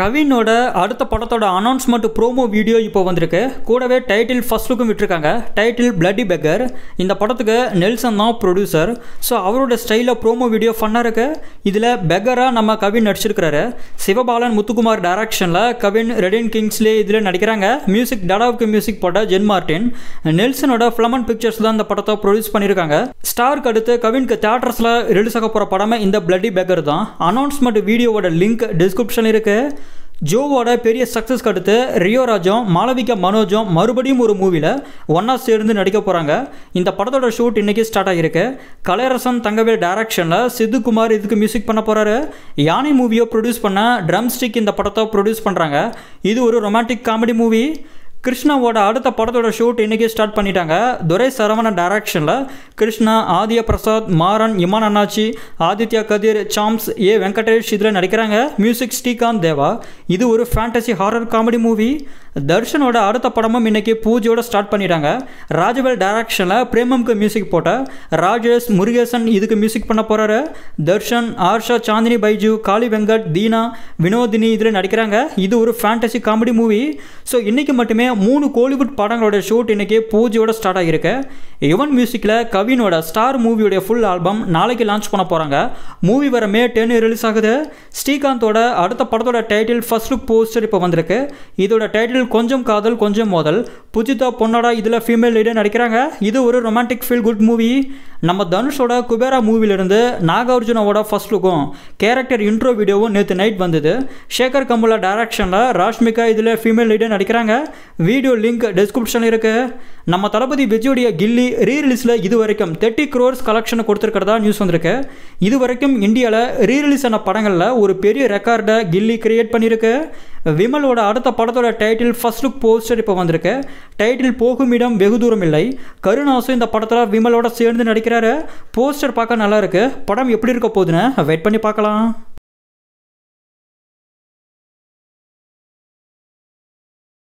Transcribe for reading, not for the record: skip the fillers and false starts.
கவினோட அடுத்த படத்தோட announcement promo video இப்போ வந்திருக்கு. கூடவே டைட்டில் ஃபர்ஸ்ட் லுக்கும் விட்டுருக்காங்க. Title bloody beggar. இந்த படத்துக்கு நெல்சன் தான் ப்ரொடியூசர். ஸோ அவரோட ஸ்டைலில் ப்ரோமோ வீடியோ ஃபன்னாக இருக்கு. இதில் பெக்கராக நம்ம கவின் நடிச்சிருக்கிறாரு. சிவபாலன் முத்துக்குமார் டைரக்ஷனில் கவின் ரெடின் கிங்ஸ்லே இதில் நடிக்கிறாங்க. மியூசிக் டாடாவுக்கு மியூசிக் போட்ட ஜென் மார்டின். நெல்சனோட ஃபிலமன் பிக்சர்ஸ் தான் இந்த படத்தை ப்ரொடியூஸ் பண்ணியிருக்காங்க. ஸ்டாருக்கு அடுத்து கவினுக்கு தியேட்டர்ஸில் ரிலீஸ் ஆக போகிற படமே இந்த பிளட்டி பெக்கர் தான். அனௌன்ஸ்மெண்ட் வீடியோவோட லிங்க் டிஸ்கிரிப்ஷன் இருக்கு. ஜோவோட பெரிய சக்ஸஸ்க்கு அடுத்து ரியோ ராஜும் மாளவிகா மனோஜும் மறுபடியும் ஒரு மூவியில் ஒன்றா சேர்ந்து நடிக்க போகிறாங்க. இந்த படத்தோட ஷூட் இன்றைக்கி ஸ்டார்ட் ஆகியிருக்கு. கலையரசன் தங்கவேல் டைரக்ஷனில் சித்துக்குமார் இதுக்கு மியூசிக் பண்ண போகிறாரு. யானை மூவியை ப்ரொடியூஸ் பண்ண ட்ரம் ஸ்டிக் இந்த படத்தை ப்ரொடியூஸ் பண்ணுறாங்க. இது ஒரு ரொமான்டிக் காமெடி மூவி. கிருஷ்ணாவோட அடுத்த படத்தோட ஷூட் இன்றைக்கி ஸ்டார்ட் பண்ணிட்டாங்க. துரை சரவணன் டைரக்ஷனில் கிருஷ்ணா, ஆதிய பிரசாத், மாறன், இமான் அண்ணாச்சி, ஆதித்யா கதிர், சாம்ஸ், ஏ வெங்கடேஷ் இதில் நடிக்கிறாங்க. மியூசிக் ஸ்ரீகாந்த் தேவா. இது ஒரு ஃபேண்டசி ஹாரர் காமெடி மூவி. தர்ஷனோட அடுத்த படமும் இன்றைக்கி பூஜையோட ஸ்டார்ட் பண்ணிட்டாங்க. ராஜவேல் டைரக்ஷனில் பிரேமம்க்கு மியூசிக் போட்ட ராஜேஷ் முருகேசன் இதுக்கு மியூசிக் பண்ண போகிறாரு. தர்ஷன், ஆர்ஷா, சாந்தினி பைஜு, காளி வெங்கட், தீனா, வினோதினி இதில் நடிக்கிறாங்க. இது ஒரு ஃபேண்டசி காமெடி மூவி. ஸோ இன்றைக்கி மட்டுமே 3 கோலிவுட் படங்களோட ஷூட் இன்றைக்கி பூஜையோட ஸ்டார்ட் ஆகியிருக்கு. யுவன் மியூசிக்கில் கவினோட ஸ்டார் மூவியோடைய ஃபுல் ஆல்பம் நாளைக்கு லான்ச் பண்ண போகிறாங்க. மூவி வர May 10 ரிலீஸ் ஆகுது. ஸ்ரீகாந்தோட அடுத்த படத்தோட டைட்டில் ஃபர்ஸ்ட் லுக் போஸ்டர் இப்போ வந்திருக்கு. இதோட டைட்டில் கொஞ்சம் காதல் கொஞ்சம் மோதல். புஜிதா பொன்னாடா இதில் ஃபீமேல் லீடர் நடிக்கிறாங்க. இது ஒரு ரொமான்டிக் ஃபீல் குட் மூவி. நம்ம தனுஷோட குபேரா மூவிலிருந்து நாகார்ஜுனாவோட ஃபர்ஸ்ட் லுக்கும் கேரக்டர் இன்ட்ரோ வீடியோவும் நேற்று நைட் வந்தது. சேகர் கமுலா டைரக்ஷனில் ராஷ்மிகா இதில் ஃபீமேல் லீடர் நடிக்கிறாங்க. வீடியோ லிங்க் டிஸ்கிரிப்ஷனில் இருக்குது. நம்ம தளபதி விஜயோடைய கில்லி ரீரிலீஸில் இது வரைக்கும் 30 crores கலெக்ஷனை கொடுத்துருக்கிறதா நியூஸ் வந்திருக்கு. இது வரைக்கும் இந்தியாவில் ரீரிலீஸ் ஆன படங்களில் ஒரு பெரிய ரெக்கார்டை கில்லி கிரியேட் பண்ணியிருக்கு. விமலோட அடுத்த படத்தோட டைட்டில் ஃபர்ஸ்ட் லுக் போஸ்டர் இப்போ வந்திருக்கு. டைட்டில் போகும் இடம் வெகு தூரம் இல்லை. கருணாசும் இந்த படத்தில் விமலோட சேர்ந்து நடிக்கிறாரு. போஸ்டர் பார்க்க நல்லா இருக்கு. படம் எப்படி இருக்க போகுதுன்னு வெயிட் பண்ணி பார்க்கலாம்.